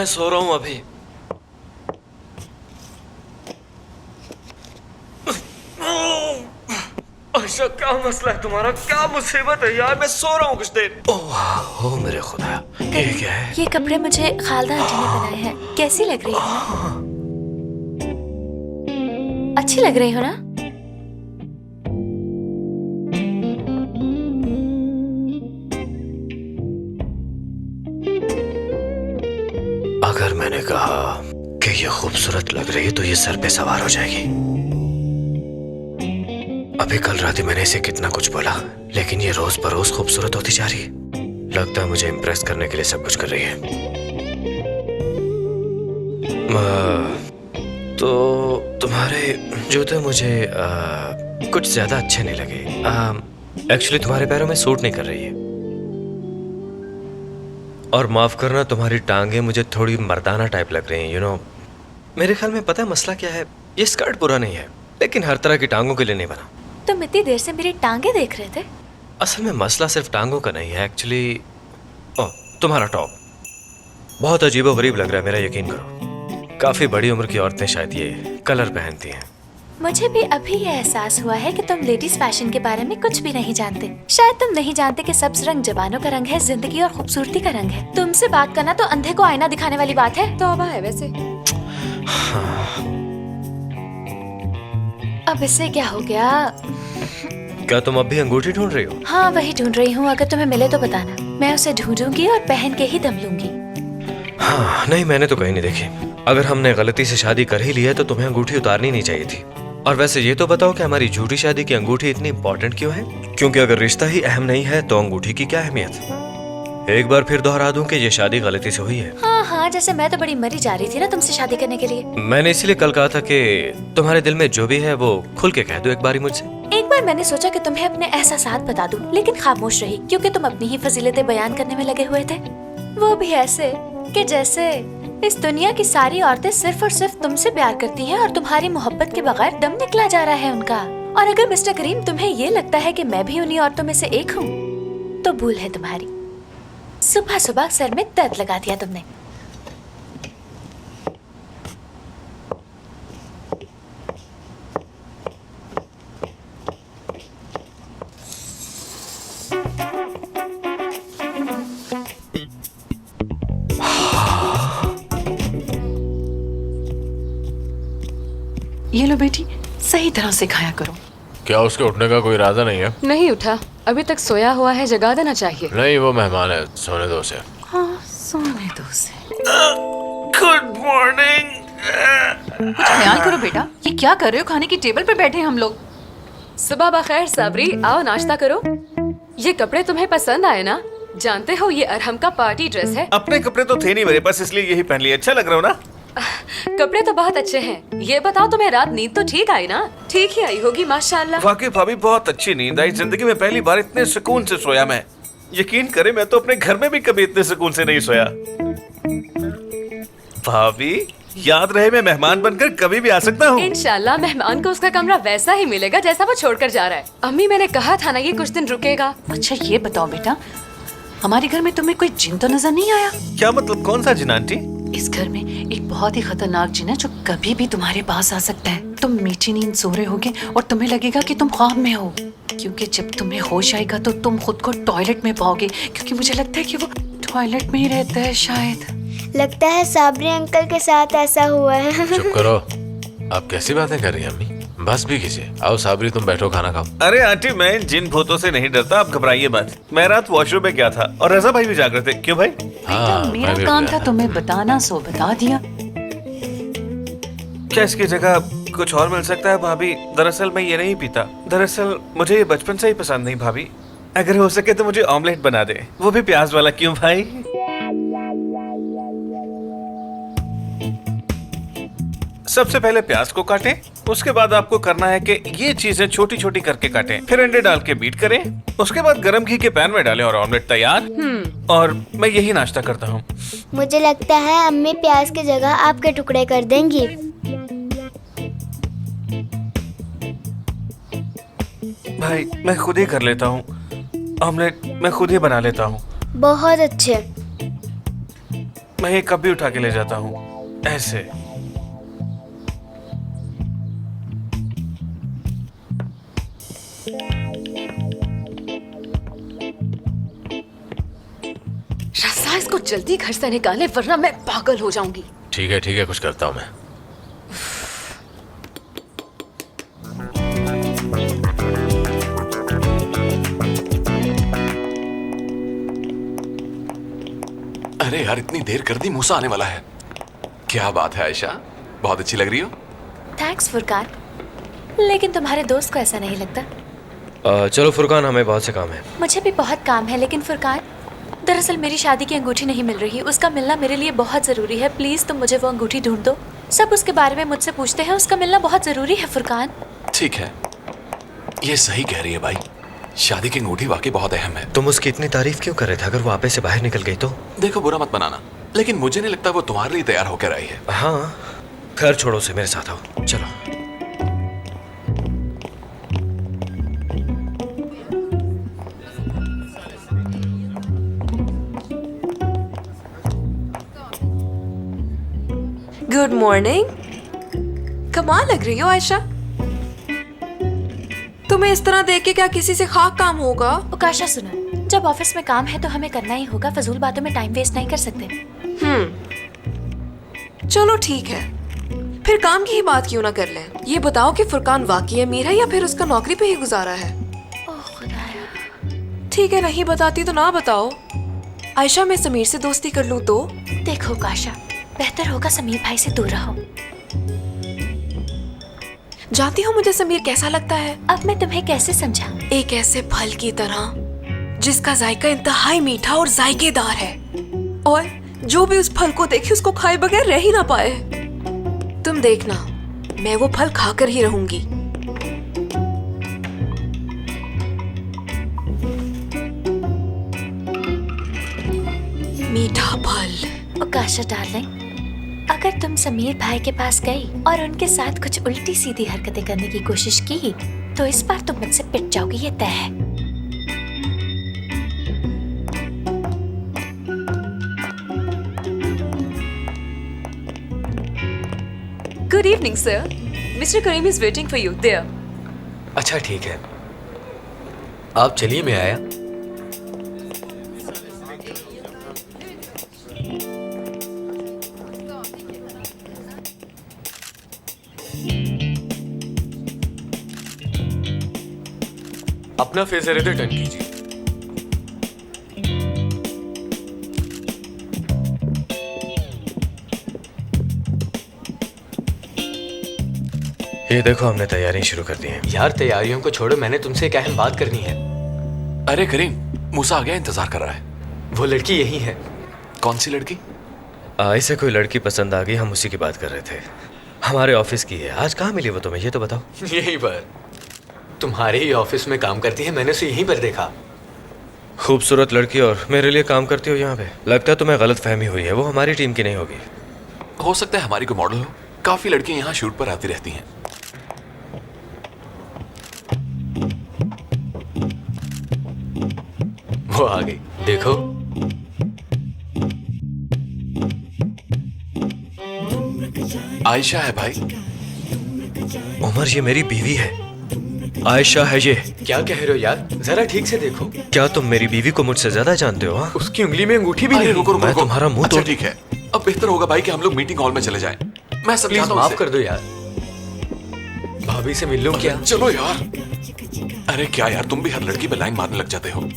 मैं सो रहा हूँ अभी। अच्छा, क्या मसला है तुम्हारा? क्या मुसीबत है यार? मैं सो रहा हूँ कुछ देर। ओह मेरे खुदा, ये क्या है? ये कपड़े मुझे खालदा आंटी ने बनाए हैं। कैसी लग रही है? अच्छी लग रही हो ना? अगर मैंने कहा कि ये खूबसूरत लग रही है तो ये सर पे सवार हो जाएगी। अभी कल रात ही मैंने इसे कितना कुछ बोला, लेकिन ये रोज बरोज खूबसूरत होती जा रही है। लगता है मुझे इम्प्रेस करने के लिए सब कुछ कर रही है। तो तुम्हारे जूते मुझे कुछ ज्यादा अच्छे नहीं लगे। एक्चुअली तुम्हारे पैरों में सूट नहीं कर रही है। और माफ करना, तुम्हारी टांगे मुझे थोड़ी मर्दाना टाइप लग रही हैं, यू नो। मेरे ख्याल में पता है मसला क्या है? ये स्कर्ट बुरा नहीं है, लेकिन हर तरह की टांगों के लिए नहीं बना। तुम इतनी देर से मेरी टांगे देख रहे थे? असल में मसला सिर्फ टांगों का नहीं है एक्चुअली। ओह, तुम्हारा टॉप बहुत अजीबोगरीब लग रहा है, मेरा यकीन करो। काफी बड़ी उम्र की औरतें शायद ये कलर पहनती हैं। मुझे भी अभी ये एहसास हुआ है कि तुम लेडीज फैशन के बारे में कुछ भी नहीं जानते। शायद तुम नहीं जानते कि सब्ज रंग जवानों का रंग है, जिंदगी और खूबसूरती का रंग है। तुमसे बात करना तो अंधे को आईना दिखाने वाली बात है। तौबा है वैसे। अब इससे क्या हो गया? क्या तुम अब भी अंगूठी ढूंढ रही हो? हाँ, वही ढूंढ रही हूँ। अगर तुम्हें मिले तो बताना, मैं उसे ढूंढूंगी और पहन के ही दम लूंगी। हाँ, नहीं, मैंने तो कहीं नहीं देखी। अगर हमने गलती से शादी कर ही ली है तो तुम्हें अंगूठी उतारनी नहीं चाहिए थी। और वैसे ये तो बताओ कि हमारी झूठी शादी की अंगूठी इतनी इंपॉर्टेंट क्यों है? क्योंकि अगर रिश्ता ही अहम नहीं है तो अंगूठी की क्या अहमियत? एक बार फिर दोहरा दूं कि ये शादी गलती से हुई है। हाँ, जैसे मैं तो बड़ी मरी जा रही थी ना तुमसे शादी करने के लिए। मैंने इसीलिए कल कहा था कि तुम्हारे दिल में जो भी है वो खुल के कह दो एक बारी मुझसे। एक बार मैंने सोचा कि तुम्हें अपने एहसासात बता दूं, लेकिन खामोश रही क्योंकि तुम अपनी ही फजीलतें बयान करने में लगे हुए थे। वो भी ऐसे कि जैसे इस दुनिया की सारी औरतें सिर्फ और सिर्फ तुमसे प्यार करती हैं और तुम्हारी मोहब्बत के बगैर दम निकला जा रहा है उनका। और अगर मिस्टर करीम तुम्हें ये लगता है कि मैं भी उन्हीं औरतों में से एक हूँ तो भूल है तुम्हारी। सुबह सुबह सर में दर्द लगा दिया तुमने। ये लो बेटी, सही तरह से खाया करो। क्या उसके उठने का कोई इरादा नहीं है? नहीं उठा, अभी तक सोया हुआ है, जगा देना चाहिए। नहीं, वो मेहमान है, सोने दो उसे। हाँ, सोने दो उसे। Good morning. कुछ ख्याल करो बेटा, ये क्या कर रहे हो? खाने की टेबल पे बैठे हम लोग। सुबह बखैर साबरी, आओ नाश्ता करो। ये कपड़े तुम्हें पसंद आए ना? जानते हो ये अरहम का पार्टी ड्रेस है। अपने कपड़े तो थे नहीं मेरे पास, इसलिए यही पहन लिया। अच्छा लग रहा हो ना? कपड़े तो बहुत अच्छे हैं। ये बताओ तुम्हें रात नींद तो ठीक आई ना? ठीक ही आई होगी माशाल्लाह। वाकई भाभी, बहुत अच्छी नींद आई। जिंदगी में पहली बार इतने सुकून से सोया मैं। यकीन करें, मैं तो अपने घर में भी कभी इतने सुकून से नहीं सोया। भाभी, याद रहे मैं मेहमान बनकर कभी भी आ सकता हूँ। इंशाल्लाह मेहमान को उसका कमरा वैसा ही मिलेगा जैसा वो छोड़कर जा रहा है। अम्मी, मैंने कहा था ना ये कुछ दिन रुकेगा। अच्छा ये बताओ बेटा, हमारे घर में तुम्हें कोई जिन तो नजर नहीं आया? क्या मतलब? कौन सा जिन आंटी? इस घर में एक बहुत ही खतरनाक जिन है जो कभी भी तुम्हारे पास आ सकता है। तुम मीठी नींद सो रहे होगे और तुम्हें लगेगा कि तुम ख्वाब में हो, क्योंकि जब तुम्हें होश आएगा तो तुम खुद को टॉयलेट में पाओगे, क्योंकि मुझे लगता है कि वो टॉयलेट में ही रहता है शायद। लगता है साबरी अंकल के साथ ऐसा हुआ है। चुप करो, आप कैसी बातें कर रही हैं अम्मी? बस भी कीजिए। आओ साबरी, तुम बैठो, खाना खाओ। अरे आंटी, मैं जिन भूतों से नहीं डरता, आप घबराइए मत। मैं रात वॉशरूम में गया था और रजा भाई भी जाग रहे थे। क्यों भाई? हाँ, मेरा मैं भी काम उठ था गया तुम्हें बताना, सो बता दिया। क्या इसकी जगह कुछ और मिल सकता है भाभी? दरअसल मैं ये नहीं पीता। दरअसल मुझे ये बचपन से ही पसंद नहीं भाभी। अगर हो सके तो मुझे ऑमलेट बना दे, वो भी प्याज वाला। क्यों भाई? सबसे पहले प्याज को काटें, उसके बाद आपको करना है कि ये चीजें छोटी छोटी करके काटें, फिर अंडे डाल के बीट करें, उसके बाद गरम घी के पैन में डालें और ऑमलेट तैयार। और मैं यही नाश्ता करता हूँ। मुझे लगता है अम्मी प्याज की जगह आपके टुकड़े कर देंगी। भाई, मैं खुद ही कर लेता हूँ। ऑमलेट मैं खुद ही बना लेता हूँ। बहुत अच्छे। मैं ये कब भी उठा के ले जाता हूँ ऐसे। रज़ा, इसको जल्दी घर से निकाले वरना मैं पागल हो जाऊंगी। ठीक है, कुछ करता हूँ मैं। अरे यार, इतनी देर कर दी, मूसा आने वाला है। क्या बात है आयशा, बहुत अच्छी लग रही हो। थैंक्स फुरकान, लेकिन तुम्हारे दोस्त को ऐसा नहीं लगता। चलो फुरकान, हमें बहुत से काम है। मुझे भी बहुत काम है, लेकिन फुरकान दरअसल मेरी शादी की अंगूठी नहीं मिल रही। उसका मिलना मेरे लिए बहुत ज़रूरी है। प्लीज़ तुम मुझे वो अंगूठी ढूंढ दो। सब उसके बारे में मुझसे पूछते हैं, उसका मिलना बहुत ज़रूरी है फुरकान। ठीक है, ये सही कह रही है भाई, शादी की अंगूठी वाकई बहुत अहम है। तुम उसकी इतनी तारीफ क्यों कर रहे थे? अगर वो आपे से बाहर निकल गई तो? देखो, बुरा मत बनाना, लेकिन मुझे नहीं लगता वो तुम्हारे लिए तैयार होकर आई है। हाँ, घर छोड़ो से मेरे साथ आओ, चलो। Good morning. कमाल लग रही हो आयशा। तुम्हें इस तरह देख के क्या किसी से खाक काम होगा? उकाशा सुनो, जब ऑफिस में काम है तो हमें करना ही होगा। फजूल बातों में टाइम वेस्ट नहीं कर सकते। चलो ठीक है, फिर काम की ही बात क्यों ना कर लें। ये बताओ कि फुरकान वाकई अमीर है या फिर उसका नौकरी पे ही गुजारा है? ओह खुदाया। ठीक है, नहीं बताती तो ना बताओ। आयशा, मैं समीर से दोस्ती कर लूं तो? देखो उकाशा, बेहतर होगा समीर भाई से दूर रहो। जानती हो मुझे समीर कैसा लगता है? अब मैं तुम्हें कैसे समझाऊं? एक ऐसे फल की तरह जिसका जायका इंतहाई मीठा और जायकेदार है, और जो भी उस फल को देखे उसको खाए बगैर रह ही ना पाए। तुम देखना, मैं वो फल खाकर ही रहूंगी। मीठा फल। उकाशा डार्लिंग, अगर तुम समीर भाई के पास गई और उनके साथ कुछ उल्टी सीधी हरकतें करने की कोशिश की तो इस बार तुम मुझसे पिट जाओगी, ये तय है। Good evening sir, mister Karim is waiting for you there. अच्छा ठीक है, आप चलिए, मैं आया। अपना फेस रिटर्न कीजिए। ये देखो, हमने तैयारी शुरू कर दी है। यार तैयारियों को छोड़ो, मैंने तुमसे एक अहम बात करनी है। अरे करीम, मूसा आ गया, इंतजार कर रहा है। वो लड़की यही है। कौन सी लड़की? इसे कोई लड़की पसंद आ गई, हम उसी की बात कर रहे थे। हमारे ऑफिस की है। आज कहाँ मिली वो तुम्हें, ये तो बताओ। यहीं पर, तुम्हारे ही ऑफिस में काम करती है, मैंने उसे यहीं पर देखा। खूबसूरत लड़की और मेरे लिए काम करती हो यहाँ पे। लगता है तुम्हें गलत फहमी हुई है, वो हमारी टीम की नहीं होगी। हो सकता है हमारी कोई मॉडल हो। काफी लड़कियां यहाँ शूट पर आती रहती हैं। वो आ गई, देखो। आयशा है भाई। उमर, ये मेरी बीवी है। आयशा है ये। क्या कह रहे हो यार, जरा ठीक से देखो। क्या तुम मेरी बीवी को मुझसे ज्यादा जानते हो? हाँ? उसकी उंगली में अंगूठी भी अरे नहीं। रुको रुको मैं रुको। तुम्हारा मुंह अच्छा तोड़- ठीक है, अब बेहतर होगा भाई कि हम लोग मीटिंग हॉल में चले जाएं। मैं प्लीज समझाता हूँ माफ उसे। कर दो यार। भाभी से मिल लूं क्या? चलो यार। अरे क्या यार, तुम भी हर लड़की पे लाइन मारने लग जाते हो।